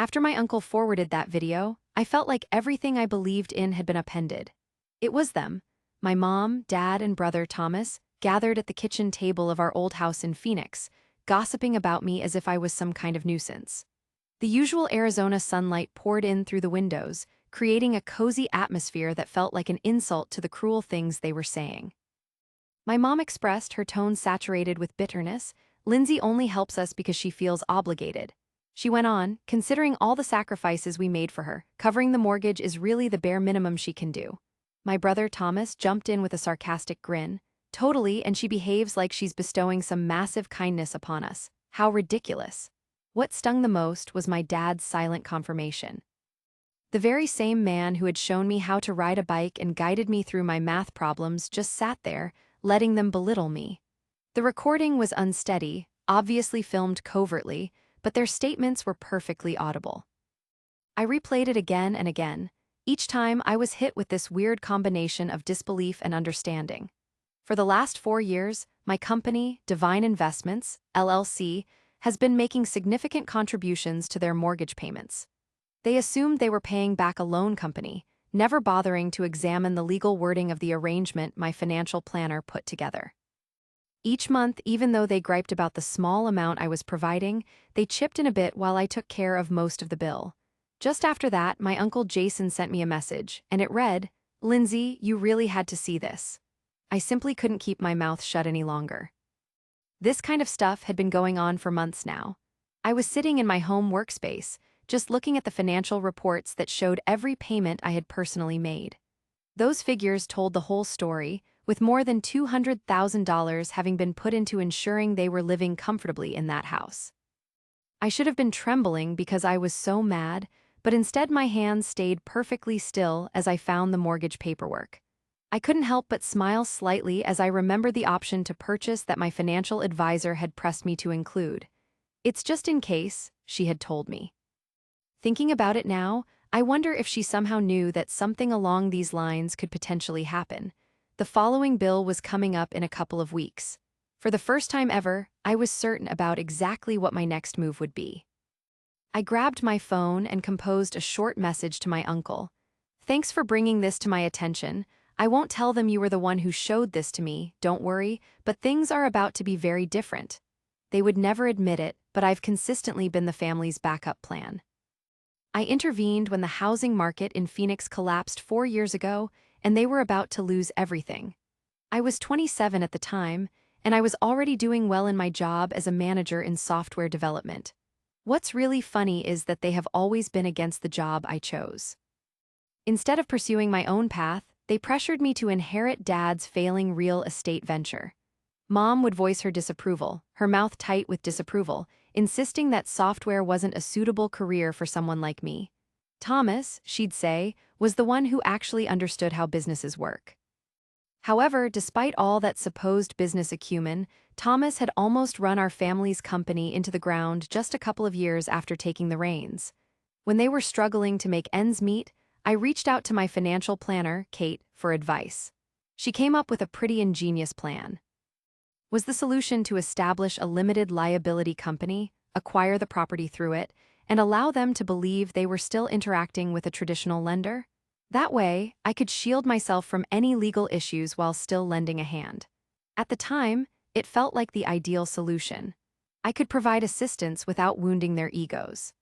After my uncle forwarded that video, I felt like everything I believed in had been upended. It was them, my mom, dad, and brother Thomas, gathered at the kitchen table of our old house in Phoenix, gossiping about me as if I was some kind of nuisance. The usual Arizona sunlight poured in through the windows, creating a cozy atmosphere that felt like an insult to the cruel things they were saying. My mom expressed, her tone saturated with bitterness, "Lindsay only helps us because she feels obligated." She went on, "Considering all the sacrifices we made for her, covering the mortgage is really the bare minimum she can do." My brother Thomas jumped in with a sarcastic grin. "Totally, and she behaves like she's bestowing some massive kindness upon us. How ridiculous." What stung the most was my dad's silent confirmation. The very same man who had shown me how to ride a bike and guided me through my math problems just sat there, letting them belittle me. The recording was unsteady, obviously filmed covertly, but their statements were perfectly audible. I replayed it again and again. Each time I was hit with this weird combination of disbelief and understanding. For the last 4 years, my company, Divine Investments, LLC, has been making significant contributions to their mortgage payments. They assumed they were paying back a loan company, never bothering to examine the legal wording of the arrangement my financial planner put together. Each month, even though they griped about the small amount I was providing, they chipped in a bit while I took care of most of the bill. Just after that, my uncle Jason sent me a message, and it read, "Lindsay, you really had to see this." I simply couldn't keep my mouth shut any longer. This kind of stuff had been going on for months now. I was sitting in my home workspace, just looking at the financial reports that showed every payment I had personally made. Those figures told the whole story, with more than $200,000 having been put into ensuring they were living comfortably in that house. I should have been trembling because I was so mad, but instead my hands stayed perfectly still as I found the mortgage paperwork. I couldn't help but smile slightly as I remembered the option to purchase that my financial advisor had pressed me to include. "It's just in case," she had told me. Thinking about it now, I wonder if she somehow knew that something along these lines could potentially happen. The following bill was coming up in a couple of weeks. For the first time ever, I was certain about exactly what my next move would be. I grabbed my phone and composed a short message to my uncle. "Thanks for bringing this to my attention. I won't tell them you were the one who showed this to me, don't worry, but things are about to be very different." They would never admit it, but I've consistently been the family's backup plan. I intervened when the housing market in Phoenix collapsed 4 years ago, and they were about to lose everything. I was 27 at the time, and I was already doing well in my job as a manager in software development. What's really funny is that they have always been against the job I chose. Instead of pursuing my own path, they pressured me to inherit Dad's failing real estate venture. Mom would voice her disapproval, her mouth tight with disapproval, insisting that software wasn't a suitable career for someone like me. Thomas, she'd say, was the one who actually understood how businesses work. However, despite all that supposed business acumen, Thomas had almost run our family's company into the ground just a couple of years after taking the reins. When they were struggling to make ends meet, I reached out to my financial planner, Kate, for advice. She came up with a pretty ingenious plan. Was the solution to establish a limited liability company, acquire the property through it, and allow them to believe they were still interacting with a traditional lender? That way, I could shield myself from any legal issues while still lending a hand. At the time, it felt like the ideal solution. I could provide assistance without wounding their egos.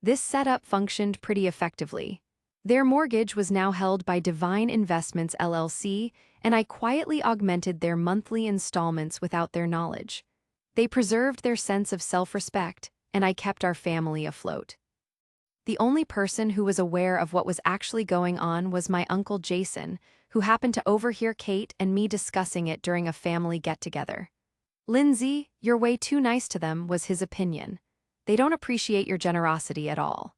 This setup functioned pretty effectively. Their mortgage was now held by Divine Investments LLC, and I quietly augmented their monthly installments without their knowledge. They preserved their sense of self-respect, and I kept our family afloat. The only person who was aware of what was actually going on was my uncle Jason, who happened to overhear Kate and me discussing it during a family get-together. "Lindsay, you're way too nice to them," was his opinion. "They don't appreciate your generosity at all."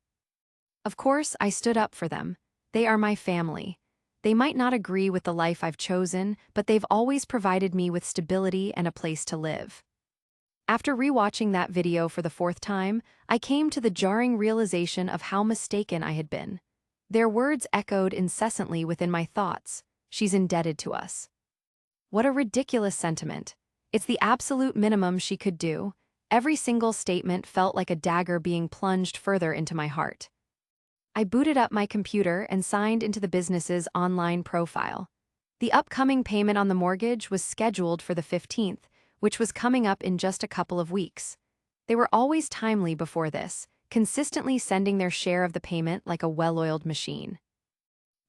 Of course, I stood up for them. They are my family. They might not agree with the life I've chosen, but they've always provided me with stability and a place to live. After rewatching that video for the fourth time, I came to the jarring realization of how mistaken I had been. Their words echoed incessantly within my thoughts. "She's indebted to us." What a ridiculous sentiment. It's the absolute minimum she could do, Every single statement felt like a dagger being plunged further into my heart. I booted up my computer and signed into the business's online profile. The upcoming payment on the mortgage was scheduled for the 15th, which was coming up in just a couple of weeks. They were always timely before this, consistently sending their share of the payment like a well-oiled machine.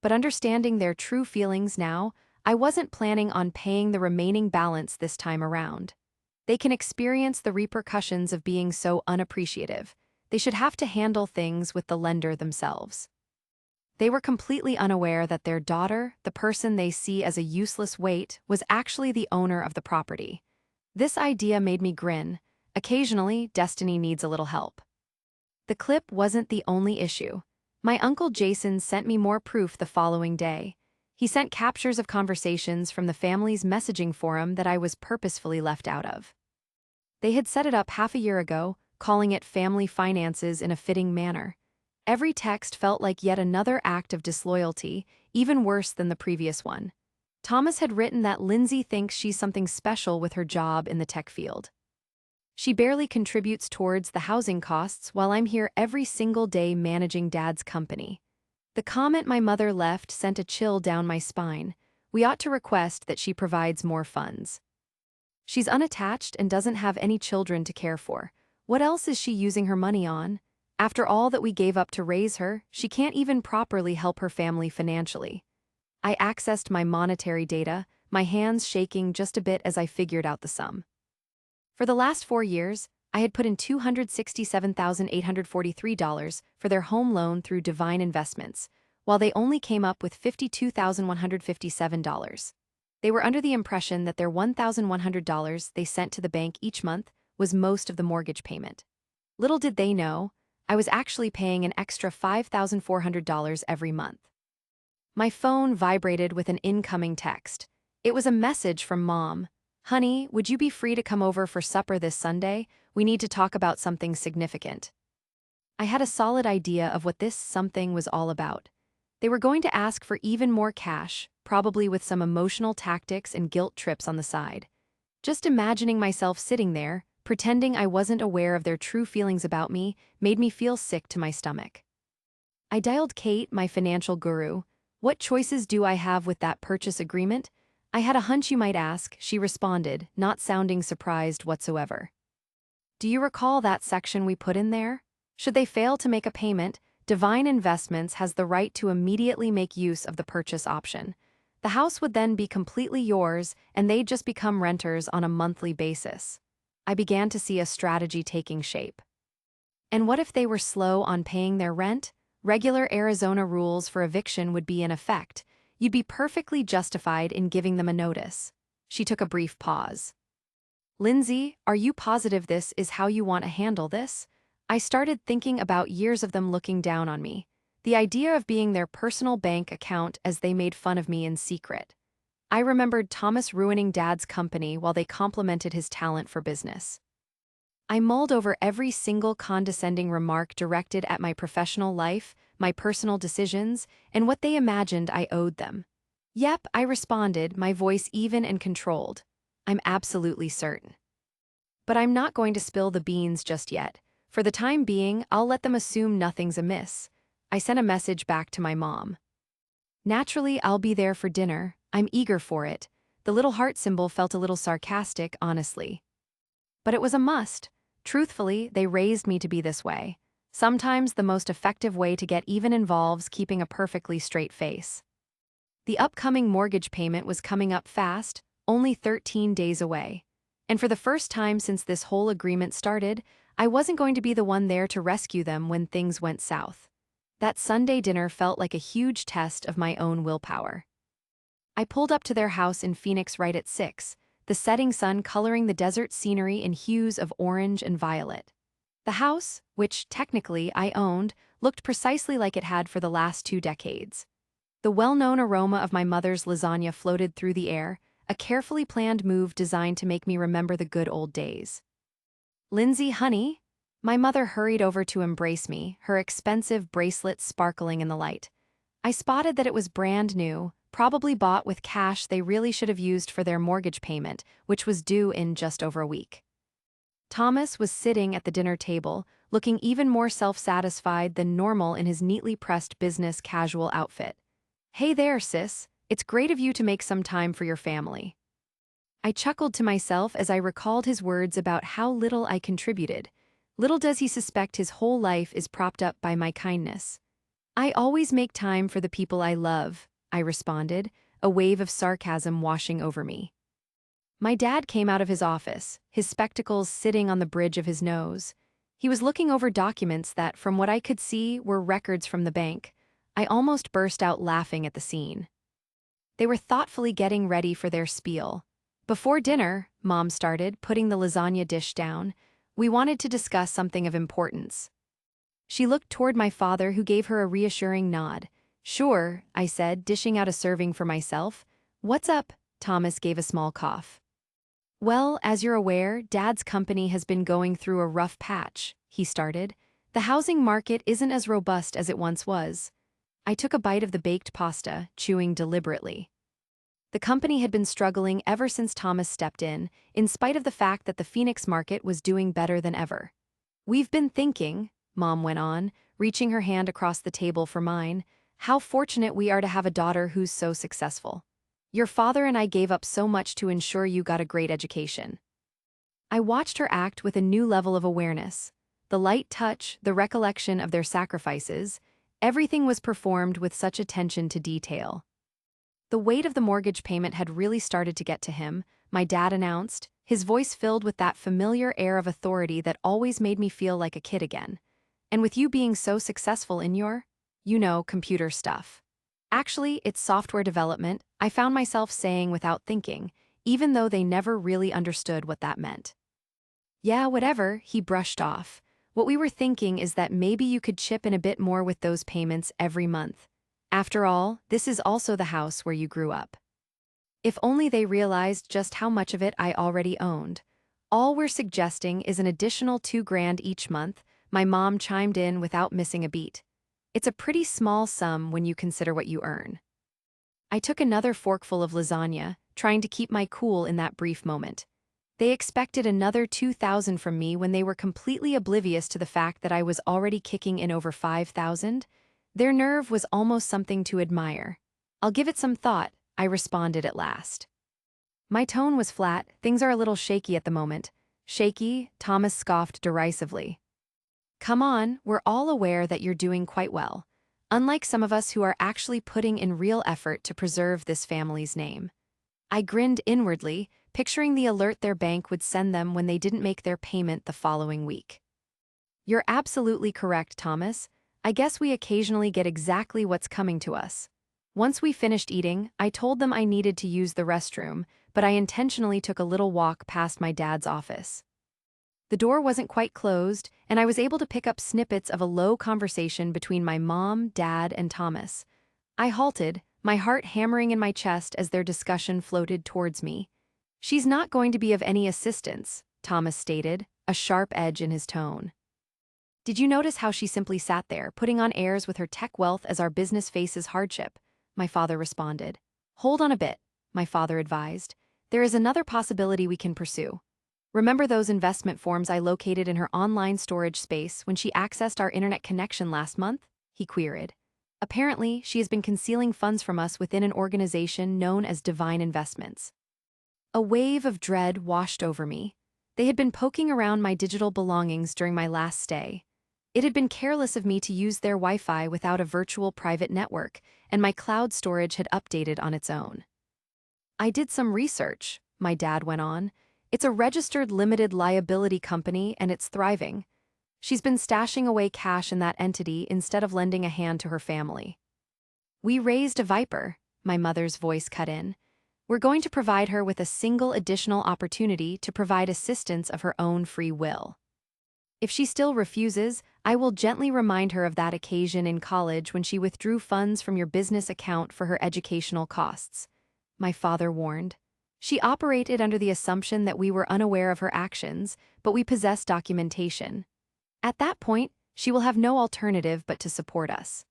But understanding their true feelings now, I wasn't planning on paying the remaining balance this time around. They can experience the repercussions of being so unappreciative. They should have to handle things with the lender themselves. They were completely unaware that their daughter, the person they see as a useless weight, was actually the owner of the property. This idea made me grin. Occasionally, destiny needs a little help. The clip wasn't the only issue. My uncle Jason sent me more proof the following day. He sent captures of conversations from the family's messaging forum that I was purposefully left out of. They had set it up half a year ago, calling it family finances in a fitting manner. Every text felt like yet another act of disloyalty, even worse than the previous one. Thomas had written that Lindsay thinks she's something special with her job in the tech field. She barely contributes towards the housing costs while I'm here every single day managing Dad's company. The comment my mother left sent a chill down my spine. We ought to request that she provides more funds. She's unattached and doesn't have any children to care for. What else is she using her money on? After all that we gave up to raise her, she can't even properly help her family financially. I accessed my monetary data, my hands shaking just a bit as I figured out the sum. For the last 4 years, I had put in $267,843 for their home loan through Divine Investments, while they only came up with $52,157. They were under the impression that their $1,100 they sent to the bank each month was most of the mortgage payment. Little did they know, I was actually paying an extra $5,400 every month. My phone vibrated with an incoming text. It was a message from Mom. "Honey, would you be free to come over for supper this Sunday? We need to talk about something significant." I had a solid idea of what this something was all about. They were going to ask for even more cash, probably with some emotional tactics and guilt trips on the side. Just imagining myself sitting there, pretending I wasn't aware of their true feelings about me, made me feel sick to my stomach. I dialed Kate, my financial guru. "What choices do I have with that purchase agreement?" "I had a hunch you might ask," she responded, not sounding surprised whatsoever. "Do you recall that section we put in there? Should they fail to make a payment, Divine Investments has the right to immediately make use of the purchase option. The house would then be completely yours, and they'd just become renters on a monthly basis." I began to see a strategy taking shape. And what if they were slow on paying their rent? Regular Arizona rules for eviction would be in effect. You'd be perfectly justified in giving them a notice. She took a brief pause. "Lindsay, are you positive this is how you want to handle this?" I started thinking about years of them looking down on me. The idea of being their personal bank account as they made fun of me in secret. I remembered Thomas ruining Dad's company while they complimented his talent for business. I mulled over every single condescending remark directed at my professional life, my personal decisions, and what they imagined I owed them. "Yep," I responded, my voice even and controlled. "I'm absolutely certain. But I'm not going to spill the beans just yet. For the time being, I'll let them assume nothing's amiss." I sent a message back to my mom. "Naturally, I'll be there for dinner. I'm eager for it." The little heart symbol felt a little sarcastic, honestly. But it was a must. Truthfully, they raised me to be this way. Sometimes the most effective way to get even involves keeping a perfectly straight face. The upcoming mortgage payment was coming up fast, only 13 days away. And for the first time since this whole agreement started, I wasn't going to be the one there to rescue them when things went south. That Sunday dinner felt like a huge test of my own willpower. I pulled up to their house in Phoenix right at 6, the setting sun coloring the desert scenery in hues of orange and violet. The house, which technically I owned, looked precisely like it had for the last 2 decades. The well-known aroma of my mother's lasagna floated through the air, a carefully planned move designed to make me remember the good old days. "Lindsay, honey?" My mother hurried over to embrace me, her expensive bracelet sparkling in the light. I spotted that it was brand new, probably bought with cash they really should have used for their mortgage payment, which was due in just over a week. Thomas was sitting at the dinner table, looking even more self-satisfied than normal in his neatly pressed business casual outfit. "Hey there, sis. It's great of you to make some time for your family." I chuckled to myself as I recalled his words about how little I contributed. Little does he suspect his whole life is propped up by my kindness. "I always make time for the people I love," I responded, a wave of sarcasm washing over me. My dad came out of his office, his spectacles sitting on the bridge of his nose. He was looking over documents that, from what I could see, were records from the bank. I almost burst out laughing at the scene. They were thoughtfully getting ready for their spiel. "Before dinner," Mom started, putting the lasagna dish down, "we wanted to discuss something of importance." She looked toward my father, who gave her a reassuring nod. "Sure," I said, dishing out a serving for myself. "What's up?" Thomas gave a small cough. "Well, as you're aware, Dad's company has been going through a rough patch," he started. "The housing market isn't as robust as it once was." I took a bite of the baked pasta, chewing deliberately. The company had been struggling ever since Thomas stepped in spite of the fact that the Phoenix market was doing better than ever. "We've been thinking," Mom went on, reaching her hand across the table for mine, "how fortunate we are to have a daughter who's so successful. Your father and I gave up so much to ensure you got a great education." I watched her act with a new level of awareness. The light touch, the recollection of their sacrifices, everything was performed with such attention to detail. The weight of the mortgage payment had really started to get to him, my dad announced, his voice filled with that familiar air of authority that always made me feel like a kid again. "And with you being so successful in your, computer stuff." "Actually, it's software development," I found myself saying without thinking, even though they never really understood what that meant. "Yeah, whatever," he brushed off. "What we were thinking is that maybe you could chip in a bit more with those payments every month. After all, this is also the house where you grew up." If only they realized just how much of it I already owned. "All we're suggesting is an additional $2,000 each month," my mom chimed in without missing a beat. "It's a pretty small sum when you consider what you earn." I took another forkful of lasagna, trying to keep my cool in that brief moment. They expected another $2,000 from me when they were completely oblivious to the fact that I was already kicking in over $5,000. Their nerve was almost something to admire. "I'll give it some thought," I responded at last. My tone was flat. "Things are a little shaky at the moment." "Shaky?" Thomas scoffed derisively. "Come on, we're all aware that you're doing quite well. Unlike some of us who are actually putting in real effort to preserve this family's name." I grinned inwardly, picturing the alert their bank would send them when they didn't make their payment the following week. "You're absolutely correct, Thomas. I guess we occasionally get exactly what's coming to us." Once we finished eating, I told them I needed to use the restroom, but I intentionally took a little walk past my dad's office. The door wasn't quite closed, and I was able to pick up snippets of a low conversation between my mom, dad, and Thomas. I halted, my heart hammering in my chest as their discussion floated towards me. "She's not going to be of any assistance," Thomas stated, a sharp edge in his tone. "Did you notice how she simply sat there, putting on airs with her tech wealth as our business faces hardship?" my father responded. "Hold on a bit," my father advised. "There is another possibility we can pursue. Remember those investment forms I located in her online storage space when she accessed our internet connection last month?" he queried. "Apparently, she has been concealing funds from us within an organization known as Divine Investments." A wave of dread washed over me. They had been poking around my digital belongings during my last stay. It had been careless of me to use their Wi-Fi without a virtual private network, and my cloud storage had updated on its own. "I did some research," my dad went on. "It's a registered limited liability company and it's thriving. She's been stashing away cash in that entity instead of lending a hand to her family." "We raised a viper," my mother's voice cut in. "We're going to provide her with a single additional opportunity to provide assistance of her own free will. If she still refuses, I will gently remind her of that occasion in college when she withdrew funds from your business account for her educational costs," my father warned. "She operated under the assumption that we were unaware of her actions, but we possess documentation. At that point, she will have no alternative but to support us."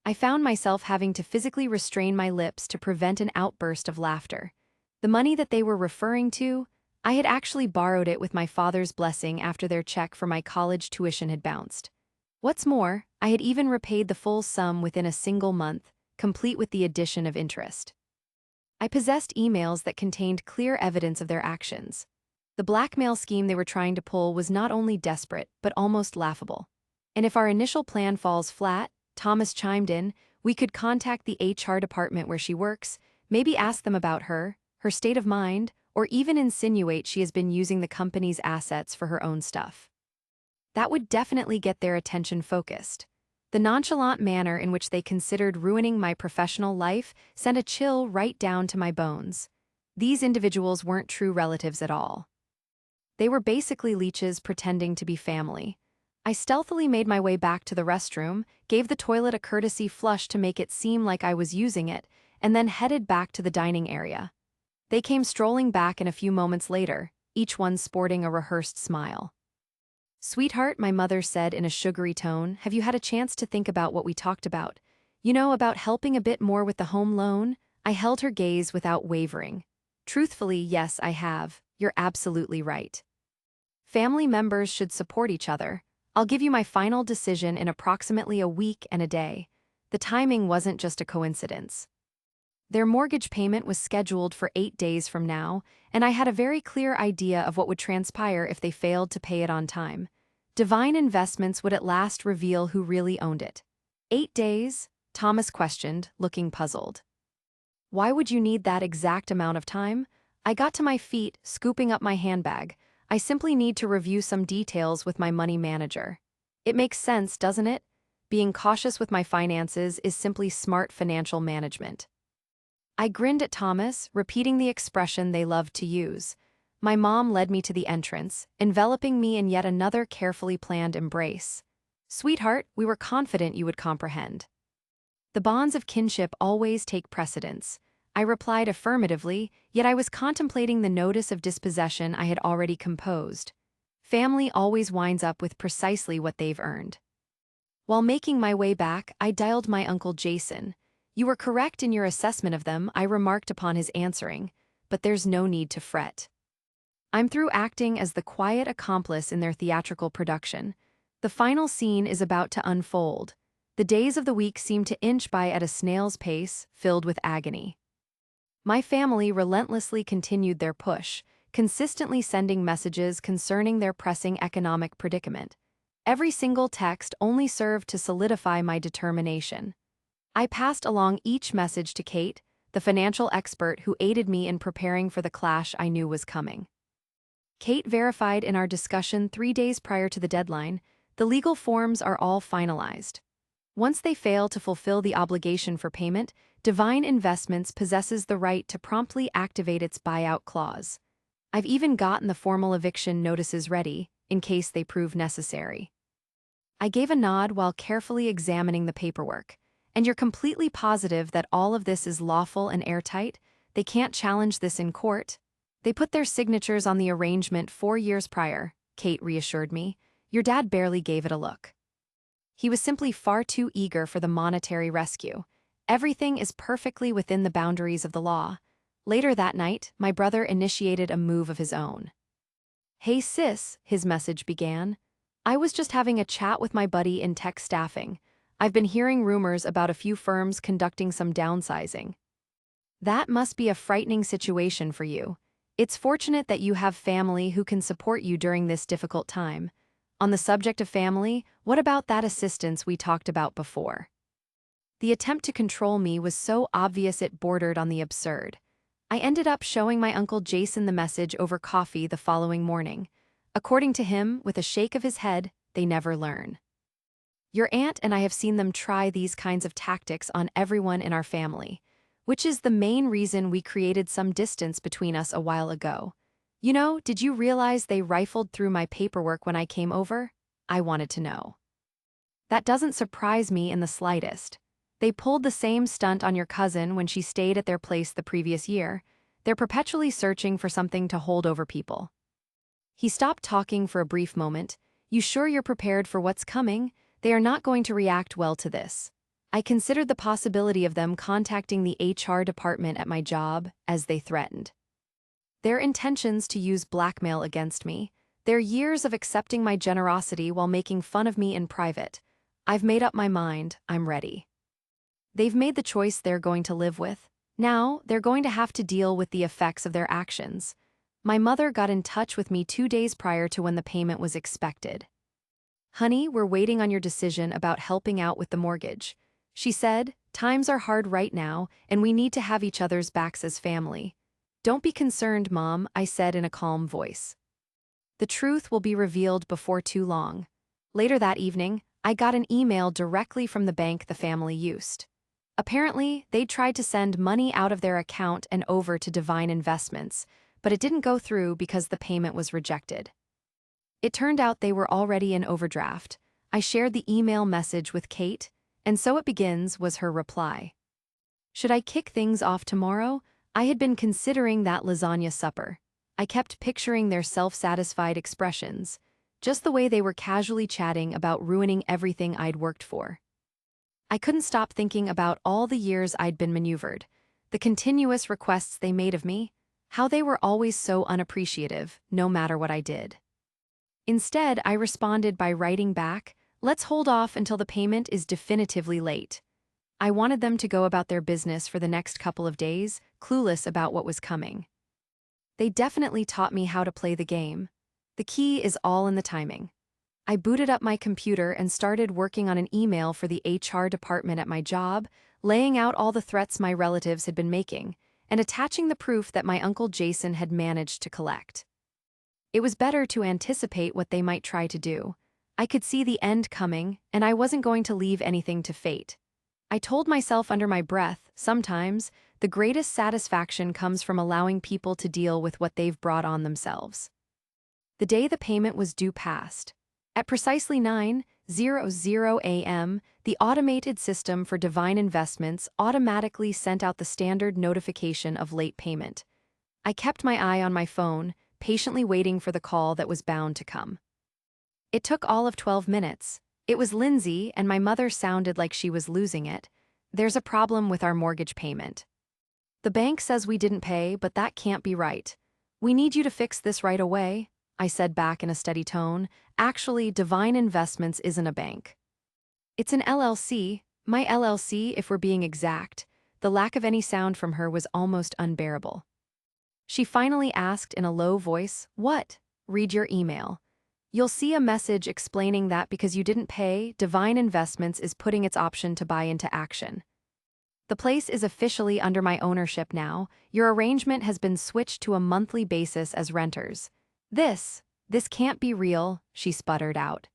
I found myself having to physically restrain my lips to prevent an outburst of laughter. The money that they were referring to, I had actually borrowed it with my father's blessing after their check for my college tuition had bounced. What's more, I had even repaid the full sum within a single month, complete with the addition of interest. I possessed emails that contained clear evidence of their actions. The blackmail scheme they were trying to pull was not only desperate, but almost laughable. And if our initial plan falls flat, Thomas chimed in, we could contact the HR department where she works, maybe ask them about her state of mind, or even insinuate she has been using the company's assets for her own stuff. That would definitely get their attention focused. The nonchalant manner in which they considered ruining my professional life sent a chill right down to my bones. These individuals weren't true relatives at all. They were basically leeches pretending to be family. I stealthily made my way back to the restroom, gave the toilet a courtesy flush to make it seem like I was using it, and then headed back to the dining area. They came strolling back in a few moments later, each one sporting a rehearsed smile. "Sweetheart," my mother said in a sugary tone, "have you had a chance to think about what we talked about? You know, about helping a bit more with the home loan?" I held her gaze without wavering. "Truthfully, yes, I have. You're absolutely right. Family members should support each other. I'll give you my final decision in approximately a week and a day." The timing wasn't just a coincidence. Their mortgage payment was scheduled for 8 days from now, and I had a very clear idea of what would transpire if they failed to pay it on time. Divine Investments would at last reveal who really owned it. 8 days? Thomas questioned, looking puzzled. Why would you need that exact amount of time? I got to my feet, scooping up my handbag. I simply need to review some details with my money manager. It makes sense, doesn't it? Being cautious with my finances is simply smart financial management. I grinned at Thomas, repeating the expression they loved to use. My mom led me to the entrance, enveloping me in yet another carefully planned embrace. "Sweetheart, we were confident you would comprehend." The bonds of kinship always take precedence. I replied affirmatively, yet I was contemplating the notice of dispossession I had already composed. Family always winds up with precisely what they've earned. While making my way back, I dialed my Uncle Jason. "You were correct in your assessment of them," I remarked upon his answering, "but there's no need to fret. I'm through acting as the quiet accomplice in their theatrical production. The final scene is about to unfold. The days of the week seem to inch by at a snail's pace, filled with agony. My family relentlessly continued their push, consistently sending messages concerning their pressing economic predicament. Every single text only served to solidify my determination. I passed along each message to Kate, the financial expert who aided me in preparing for the clash I knew was coming. Kate verified in our discussion 3 days prior to the deadline, the legal forms are all finalized. Once they fail to fulfill the obligation for payment, Divine Investments possesses the right to promptly activate its buyout clause. I've even gotten the formal eviction notices ready, in case they prove necessary. I gave a nod while carefully examining the paperwork. "And you're completely positive that all of this is lawful and airtight? They can't challenge this in court?" "They put their signatures on the arrangement 4 years prior," Kate reassured me. "Your dad barely gave it a look. He was simply far too eager for the monetary rescue. Everything is perfectly within the boundaries of the law." Later that night, my brother initiated a move of his own. "Hey sis," his message began. "I was just having a chat with my buddy in tech staffing. I've been hearing rumors about a few firms conducting some downsizing. That must be a frightening situation for you. It's fortunate that you have family who can support you during this difficult time. On the subject of family, what about that assistance we talked about before?" The attempt to control me was so obvious it bordered on the absurd. I ended up showing my Uncle Jason the message over coffee the following morning. According to him, with a shake of his head, they never learn. "Your aunt and I have seen them try these kinds of tactics on everyone in our family, which is the main reason we created some distance between us a while ago. You know, did you realize they rifled through my paperwork when I came over?" I wanted to know. "That doesn't surprise me in the slightest. They pulled the same stunt on your cousin when she stayed at their place the previous year. They're perpetually searching for something to hold over people." He stopped talking for a brief moment. "You sure you're prepared for what's coming? They are not going to react well to this." I considered the possibility of them contacting the HR department at my job, as they threatened. Their intentions to use blackmail against me, their years of accepting my generosity while making fun of me in private. I've made up my mind, I'm ready. They've made the choice they're going to live with. Now, they're going to have to deal with the effects of their actions. My mother got in touch with me 2 days prior to when the payment was expected. "Honey, we're waiting on your decision about helping out with the mortgage." She said, "Times are hard right now, and we need to have each other's backs as family." "Don't be concerned, Mom," I said in a calm voice. "The truth will be revealed before too long." Later that evening, I got an email directly from the bank the family used. Apparently, they'd tried to send money out of their account and over to Divine Investments, but it didn't go through because the payment was rejected. It turned out they were already in overdraft. I shared the email message with Kate, and "so it begins" was her reply. Should I kick things off tomorrow? I had been considering that lasagna supper. I kept picturing their self-satisfied expressions, just the way they were casually chatting about ruining everything I'd worked for. I couldn't stop thinking about all the years I'd been maneuvered, the continuous requests they made of me, how they were always so unappreciative, no matter what I did. Instead, I responded by writing back, "Let's hold off until the payment is definitively late." I wanted them to go about their business for the next couple of days, clueless about what was coming. They definitely taught me how to play the game. The key is all in the timing. I booted up my computer and started working on an email for the HR department at my job, laying out all the threats my relatives had been making, and attaching the proof that my Uncle Jason had managed to collect. It was better to anticipate what they might try to do. I could see the end coming, and I wasn't going to leave anything to fate. I told myself under my breath, sometimes, the greatest satisfaction comes from allowing people to deal with what they've brought on themselves. The day the payment was due passed. At precisely 9:00 a.m., the automated system for Divine Investments automatically sent out the standard notification of late payment. I kept my eye on my phone, patiently waiting for the call that was bound to come. It took all of 12 minutes. It was Lindsay, and my mother sounded like she was losing it. "There's a problem with our mortgage payment. The bank says we didn't pay, but that can't be right. We need you to fix this right away," I said back in a steady tone. "Actually, Divine Investments isn't a bank. It's an LLC, my LLC if we're being exact." The lack of any sound from her was almost unbearable. She finally asked in a low voice, "What?" "Read your email. You'll see a message explaining that because you didn't pay, Divine Investments is putting its option to buy into action. The place is officially under my ownership now. Your arrangement has been switched to a monthly basis as renters." This can't be real," she sputtered out.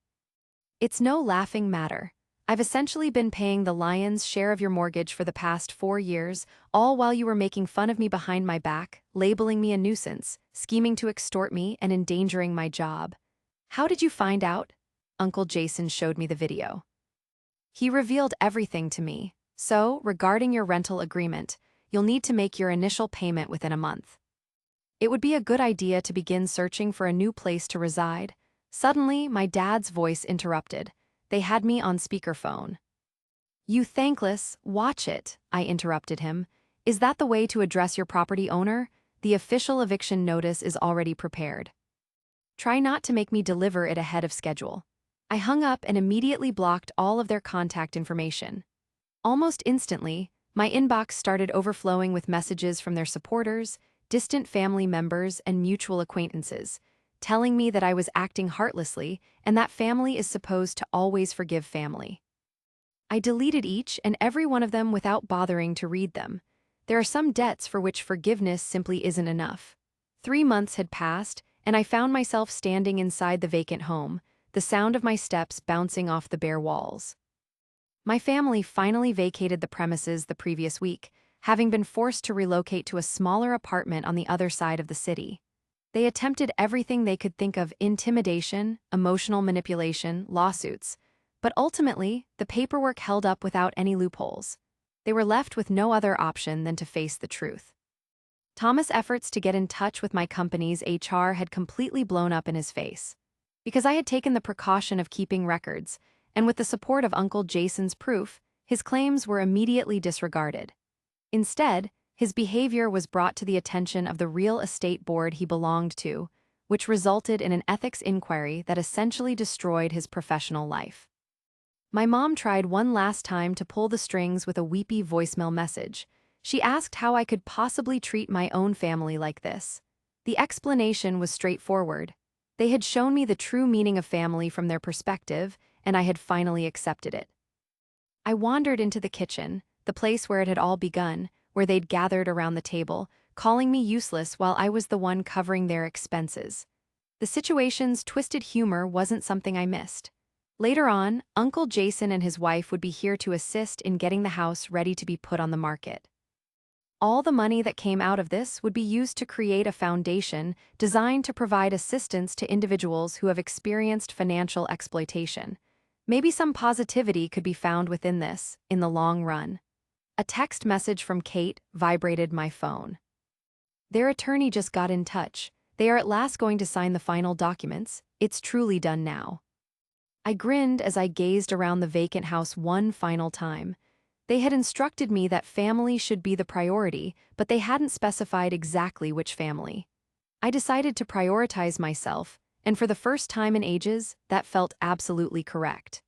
"It's no laughing matter. I've essentially been paying the lion's share of your mortgage for the past 4 years, all while you were making fun of me behind my back, labeling me a nuisance, scheming to extort me, and endangering my job. How did you find out?" Uncle Jason showed me the video. "He revealed everything to me. So, regarding your rental agreement, you'll need to make your initial payment within a month. It would be a good idea to begin searching for a new place to reside." Suddenly, my dad's voice interrupted. They had me on speakerphone. "You thankless, watch it," I interrupted him. "Is that the way to address your property owner? The official eviction notice is already prepared. Try not to make me deliver it ahead of schedule." I hung up and immediately blocked all of their contact information. Almost instantly, my inbox started overflowing with messages from their supporters, distant family members, and mutual acquaintances, telling me that I was acting heartlessly and that family is supposed to always forgive family. I deleted each and every one of them without bothering to read them. There are some debts for which forgiveness simply isn't enough. 3 months had passed, and I found myself standing inside the vacant home, the sound of my steps bouncing off the bare walls. My family finally vacated the premises the previous week, having been forced to relocate to a smaller apartment on the other side of the city. They attempted everything they could think of: intimidation, emotional manipulation, lawsuits. But ultimately, the paperwork held up without any loopholes. They were left with no other option than to face the truth. Thomas' efforts to get in touch with my company's HR had completely blown up in his face. Because I had taken the precaution of keeping records, and with the support of Uncle Jason's proof, his claims were immediately disregarded. Instead, His behavior was brought to the attention of the real estate board he belonged to, which resulted in an ethics inquiry that essentially destroyed his professional life. My mom tried one last time to pull the strings with a weepy voicemail message. She asked how I could possibly treat my own family like this. The explanation was straightforward. They had shown me the true meaning of family from their perspective, and I had finally accepted it. I wandered into the kitchen, the place where it had all begun, where they'd gathered around the table, calling me useless while I was the one covering their expenses. The situation's twisted humor wasn't something I missed. Later on, Uncle Jason and his wife would be here to assist in getting the house ready to be put on the market. All the money that came out of this would be used to create a foundation designed to provide assistance to individuals who have experienced financial exploitation. Maybe some positivity could be found within this, in the long run. A text message from Kate vibrated my phone. Their attorney just got in touch. They are at last going to sign the final documents. It's truly done now. I grinned as I gazed around the vacant house one final time. They had instructed me that family should be the priority, but they hadn't specified exactly which family. I decided to prioritize myself, and for the first time in ages, that felt absolutely correct.